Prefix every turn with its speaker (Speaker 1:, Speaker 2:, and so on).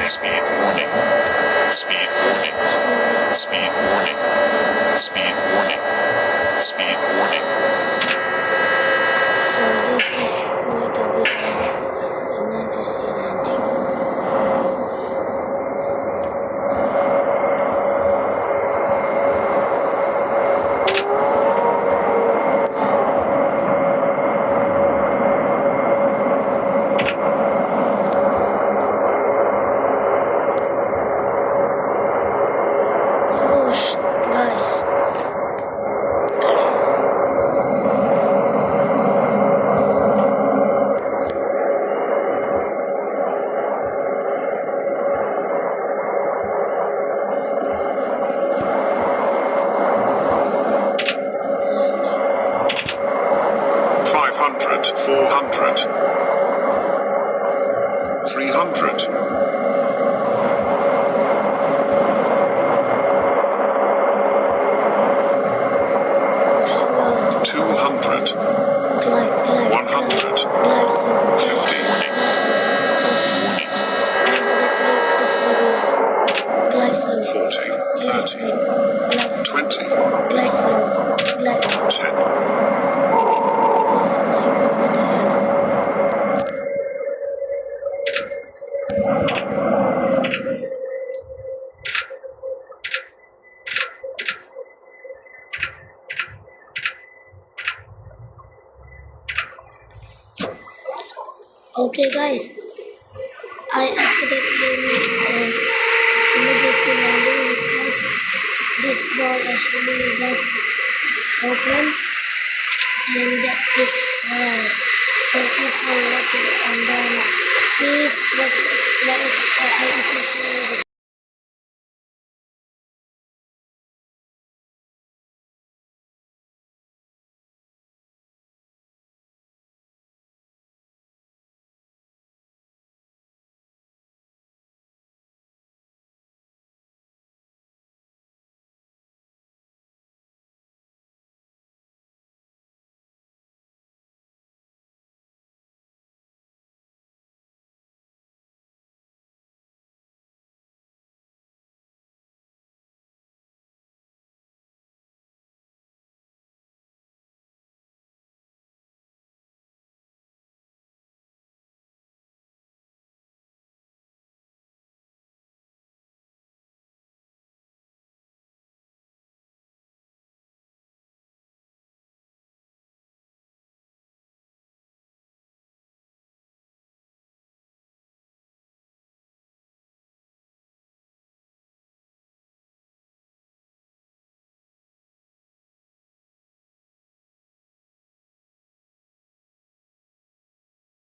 Speaker 1: Speed warning. Speed warning. Speed warning. Speed warning. Speed warning.
Speaker 2: So this is going to be an emergency landing. Guys.
Speaker 1: 500, 400, 300. 200, 100, 50, 40, 30, 20, 10.
Speaker 2: Okay guys, I accidentally made emergency landing because this door actually just opened, and that's it. Thank you for watching, and then please let us subscribe if you appreciate it.